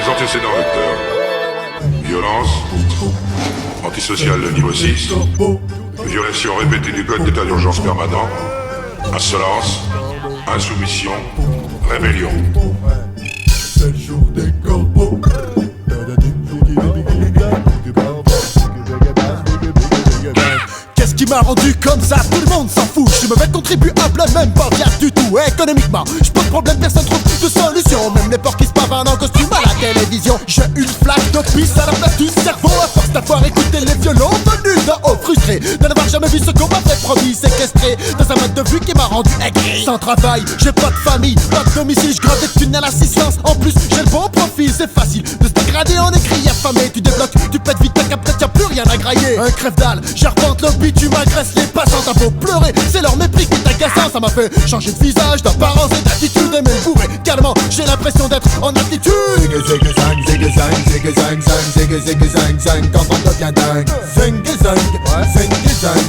Antécédents, docteur. Violence. Antisocial de niveau 6. Violation répétée du code d'état d'urgence permanent. Insolence. Insoumission. Rébellion. C'est le jour des corbeaux. Qu'est-ce qui m'a rendu comme ça? Tout le monde s'en fout. Je suis mauvais contribuable, même pas bien du tout. Économiquement, je pose problème, personne trouve de solution. Même les porcs qui se pavanent en costume à la télévision. J'ai une flaque de pisse à la place du cerveau. À force d'avoir écouté les violons venus d'en haut, frustré de n'avoir jamais vu ce qu'on m'avait promis. Séquestré dans un mode de vue qui m'a rendu aigri. Sans travail, j'ai pas de famille, pas de domicile. Je grave des tunnels à assistance. En plus, j'ai le bon profil, c'est facile de se dégrader en écrit affamé. Tu débloques, tu pètes vite, après t'as plus rien à grailler. Un crève-dalle, j'arpente le beat, tu m'agresses les passants. T'as beau pleurer, c'est leur mépris qui est agaçant. Ça m'a fait changer de visage, d'apparence et d'attitude. Et même bourré, carrément, j'ai l'impression d'être en attitude. Zig zig zang, zig zang, zig zang zang, zig zig zang zang. Quand on devient dingue, zing zang, zing zang,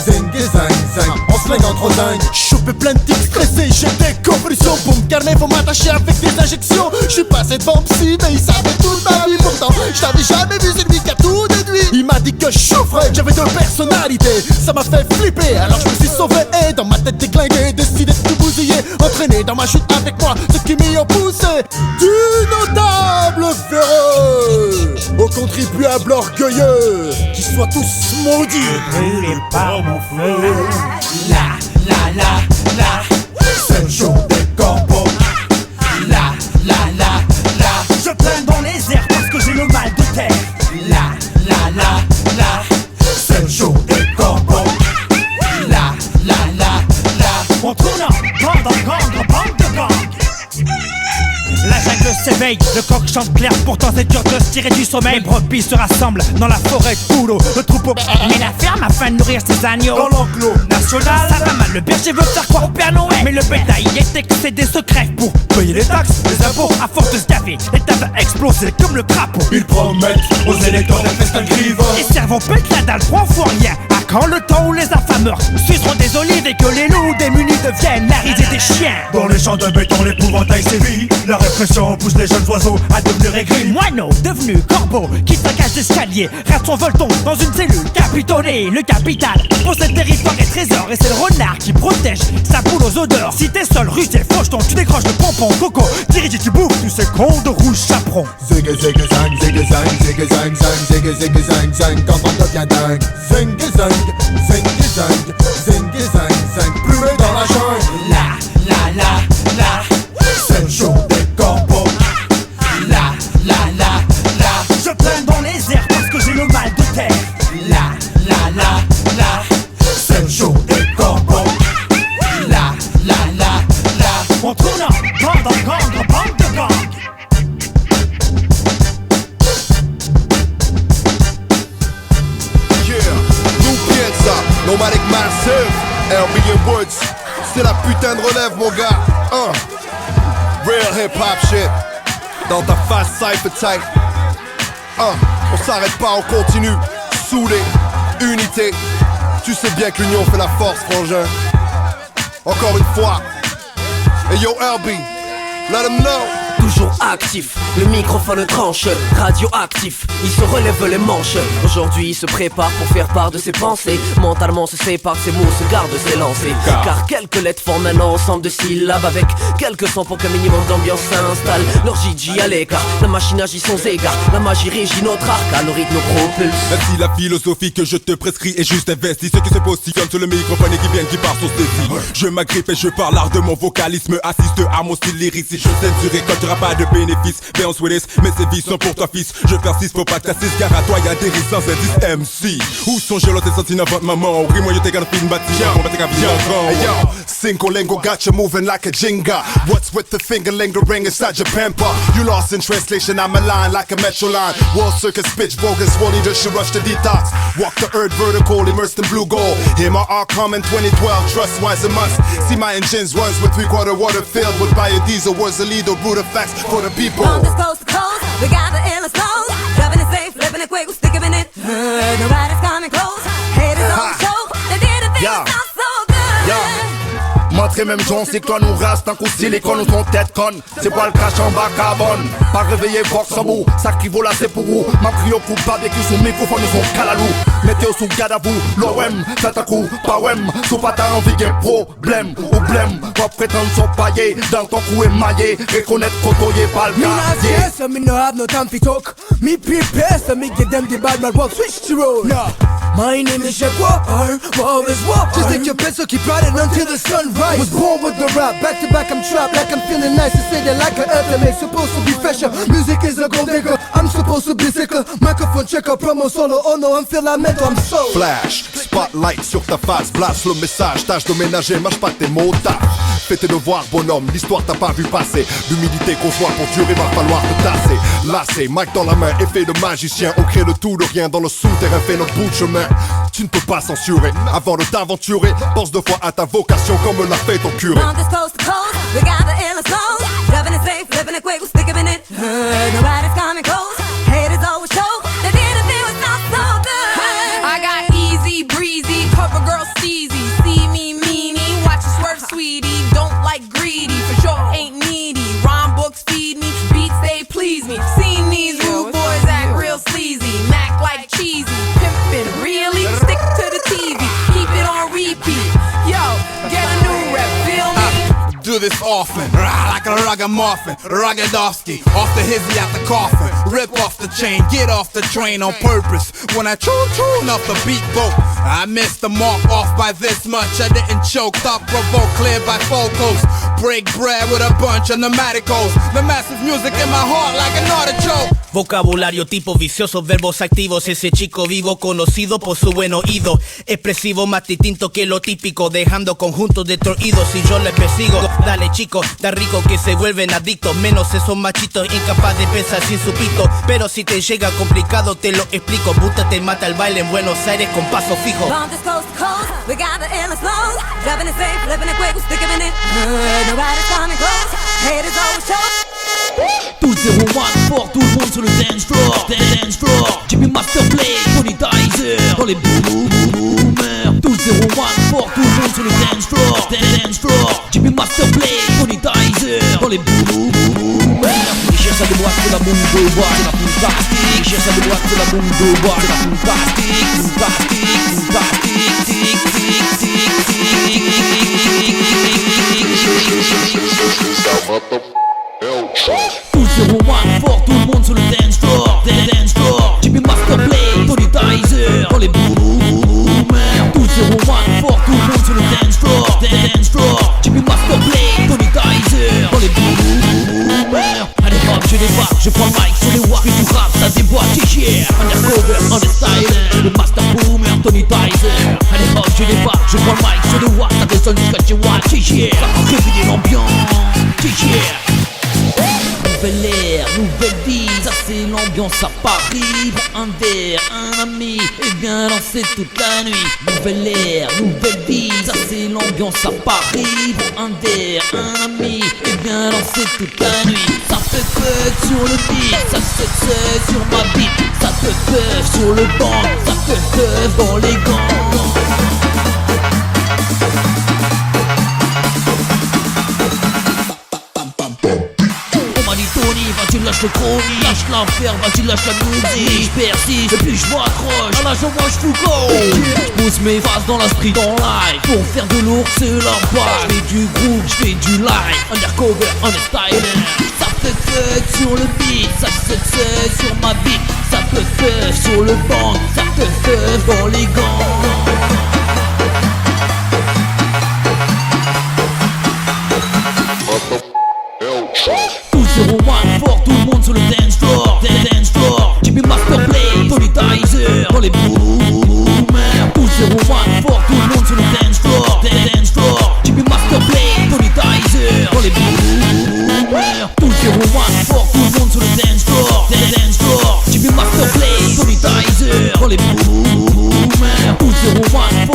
zing zang zang. On se lingue entre dingues. Chopé plein de tics stressés, j'ai des convulsions. Pour me calmer, faut m'attacher avec des injections. Je suis passé devant psy, mais il savait toute ma vie. Pourtant, je t'avais jamais vu, c'est lui qui a tout déduit. Il m'a dit que je souffrais, que j'avais deux personnalités. Ça m'a fait flipper, alors je me suis sauvé. Et dans ma tête déglinguée, décidé de tout bousiller. Entraîné dans ma chute avec moi, ceux qui m'y ont poussé. Du notable féroce aux contribuables orgueilleux, qui soient tous maudits. Brûlé par mon feu. La. C'est le jour des corbeaux. La. Je plane dans les airs parce que j'ai le mal de terre. La. C'est le jour des corbeaux. La. On tourne en bande de gang. La jungle s'éveille, le coq chante clair, pourtant c'est dur de se tirer du sommeil. Les brebis se rassemblent dans la forêt de Poulot. Le troupeau met la ferme afin de nourrir ses agneaux. Dans l'enclos national, ça va mal, le berger veut faire croire au Père Noël. Mais le bétail est excédé secret pour payer les taxes, les impôts. À force de se gaver, l'État va exploser comme le crapaud. ils promettent aux électeurs des festins grivots. Les cerveaux pètent la dalle 3 fois rien. À quand le temps où les affameurs suceront des olives et que les loups démunis deviennent la risée des chiens? Dans les champs de béton, l'épouvantail sévit. La répression pousse les jeunes oiseaux à devenir aigris. Moineau devenu corbeau qui saccage d'escalier, rate son volton dans une cellule capitonnée. Le capital possède territoire et trésor, et c'est le renard qui protège sa poule aux odeurs. Si t'es seul, rusé, faucheton, tu décroches le pompon. Coco, dirige et tu bouffes tous ces cons de rouge chaperon. Zig zig zang, zig zang, zig zang zang, zig zig zang zang. Quand on devient dingue, zing zang, zing zang, zing zang zang. Plumé dans la jungle. La. C'est le jour des corbeaux. La. Je plane dans les airs parce que j'ai le mal de terre. La. C'est le jour des corbeaux. La. On tourne en bande de gang. Yeah, nous piensa, Nomadic Massive, LB Woods. C'est la putain de relève, mon gars. Real hip hop shit. Dans ta face, cypher tight. On s'arrête pas, on continue. Soudé, unité. Tu sais bien que l'union fait la force, frangin. Encore une fois. Hey yo, LB, let them know. Toujours actif, le microphone tranche, radioactif, il se relève les manches. Aujourd'hui il se prépare pour faire part de ses pensées. Mentalement se sépare, ses mots se gardent ses lancers. Car quelques lettres forment un ensemble de syllabes, avec quelques sons pour qu'un minimum d'ambiance s'installe. Leur Gigi à l'écart, la machine agit sans égard. La magie régit notre arc, à le rythme propulse. Ainsi la philosophie que je te prescris est juste investie. Ceux qui se positionnent sur le microphone et qui viennent, qui partent sont saisis. Je m'agrippe et je parle l'art de mon vocalisme. Assiste à mon style lyrique, si je censure et t'auras pas de bénéfice, bounce with this, mes sévices sont pour toi fils. Je persiste, faut pas que t'assistes, car à toi y'a des risques sans indice MC. Où sont Charlotte et Santine avant maman? Rimo, you take on a film, but on va take a Hey yo, Cinco Lingo got you moving like a Jenga. What's with the finger lingering inside your pamper? You lost in translation, I'm a line like a metro line. World circus, pitch, bogus, won't even should rush the detox. Walk the earth vertical, immersed in blue gold. Hear my R coming 2012, trust wise a must. See my engines runs with 3/4 water filled with biodiesel. Words a lead or brutal facts for the people. On this coast to coast, we got the illest flows. Shoving it safe, flipping it quick, we're sticking in it. Nobody's coming close. Haters on the show, they did a thing that's not so good. My très même gens, c'est que toi nous reste un coup de silicone ou ton tête conne. C'est pas le crash en bas carbone. Pas réveillé, Vox en bout. Ça qui vaut là, c'est pour vous. Ma prio coupable et qui sous microphone nous sont calalou. Mettez-au sous garde à vous. L'OM, faites un coup, pas wem. Sous pas t'as envie qu'il y ait problème ou blême. Va prétendre sont paillés. Dans ton cou émaillé. Reconnaître côtoyer pas le Me not quartier. yes, me no have no time to talk. Me prepare, so me get them the bad man walk switch to road. Nah. My name is Jaguar, war is war. Just take your pencil, keep riding until the sunrise. Was born with the rap, back to back I'm trapped like I'm feeling nice. To say that like an anthem, supposed to be fresher. Music is a gold digger, I'm supposed to be sicker. Microphone checker, promo solo, oh no, I'm filamental, I'm so Flash, spotlight sur ta face, blast le message, tâche de ménager, mâche pas tes mots, taf. Fais tes devoirs, bonhomme, l'histoire t'a pas vu passer. L'humilité qu'on soit pour durer, va falloir te tasser. Lassé, mic dans la main, effet de magicien. On crée le tout de rien dans le souterrain, fait notre bout de chemin. Tu ne peux pas censurer, avant de t'aventurer. Pense 2 fois à ta vocation comme l'a fait ton curé. From this coast to coast, we got the endless flows. Driving it safe, living it quick, we stick 'em in it. Nobody's coming close. Haters always show they didn't feel it's not so good. I got easy breezy, cover girl steezy. See me meanie, watch you swerve sweetie. Don't like greedy, for sure ain't needy. Rhyme books feed me, beats they please me. Seen these rude boys act real sleazy. Mac like cheesy, pimpin' really? Stick to the TV, keep it on repeat. Yo, get a new rep, feel me? Do this often, like a ragamuffin, Ragadovsky, off the hizzy out the coffin, rip off the chain, get off the train on purpose. When I choo-choo off the beat boat, I missed the mark off by this much. I didn't choke, thought provoked, cleared by focus. Break bread with a bunch of pneumaticos. The massive music in my heart like an artichoke. Vocabulario tipo vicioso, verbos activos. Ese chico vivo conocido por su buen oído. Expresivo más distinto que lo típico, dejando conjuntos destruidos y yo le persigo. Dale chico, da rico que se vuelven adictos. Menos esos machitos incapaz de pensar sin su pito. Pero si te llega complicado te lo explico. Buta te mata el baile en Buenos Aires con paso fijo. From this coast to coast, we got the endless flows. Driving it safe, living it quick, we stick 'em in it. Nobody's coming close. Haters always show. Tout 01 fort, tout le monde sur le dance floor. Dance floor, Jimmy Masterplay, Tony Tizer dans les boomers. Tout 01 fort, tout le monde sur le dance floor. Dance floor, Jimmy Masterplay, Tony Tizer dans les boomers. Les chiens ça déboîte, c'est la bombe de bois, c'est la fantastique. Les chiens ça déboîte, c'est la bombe de bois, c'est la fantastique. Tout 01 fort, tout le monde sur le dance floor. Dance floor, Jimmy Masterplay, Tony Tizer dans les boomers. Tout 01 fort, tout le monde sur le dance floor. Dance floor, Jimmy Masterplay, Tony Tizer dans les boomers. Allez hop, je débarque, je prends le mic sur les watts. Fais du rap, ça déboîte, yeah. Undercover, on the style, le Master Boomer, Tony Tizer. Allez hop, je débarque, je prends le mic sur les watts. Ça descend jusqu'à chez watts, yeah. Ça fait réveiller l'ambiance, yeah. Nouvelle ère, nouvelle vie, ça c'est l'ambiance à Paris. Pour un verre, un ami, et bien danser toute la nuit. Nouvelle ère, nouvelle vie, ça c'est l'ambiance à Paris. Pour un verre, un ami, et bien danser toute la nuit. Ça fait fuck sur le beat, ça se fait sur ma beat. Ça te fait sur le banc, ça te fait dans les gants. Vas-y lâche le chronique, lâche l'affaire, vas-y lâche la musique. J'persiste et puis j'm'accroche, à la jambe moi j'fous go. J'pousse mes phases dans la street en live. Pour faire de l'ours c'est la base. J'fais du groove, j'fais du live. Undercover, on est styler. Ça fait fuck sur le beat, ça se fait sur ma beat. Ça te fait sur le banc, ça te fait dans les gants. Tout 01 fort, tout le monde sur le dance floor. Dance floor, Jimmy Masterplay, Tony Tizer dans les boomers. Tout 01 fort, tout le monde sur le dance floor. Dance floor, Jimmy Masterplay, Tony Tizer dans les boomers. Tout 01 fort, tout le monde sur le dance floor. Dance floor, Jimmy Masterplay, Tony Tizer dans les boomers. Tout 01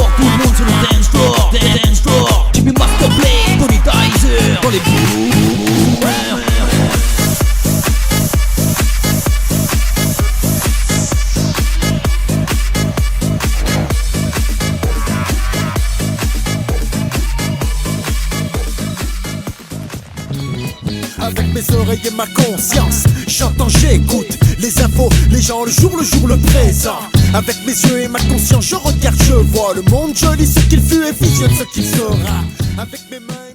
Avec mes oreilles et ma conscience, j'entends, j'écoute les infos, les gens, le jour, le présent. Avec mes yeux et ma conscience, je regarde, je vois le monde, je lis ce qu'il fut et visionne ce qu'il sera. Avec mes mains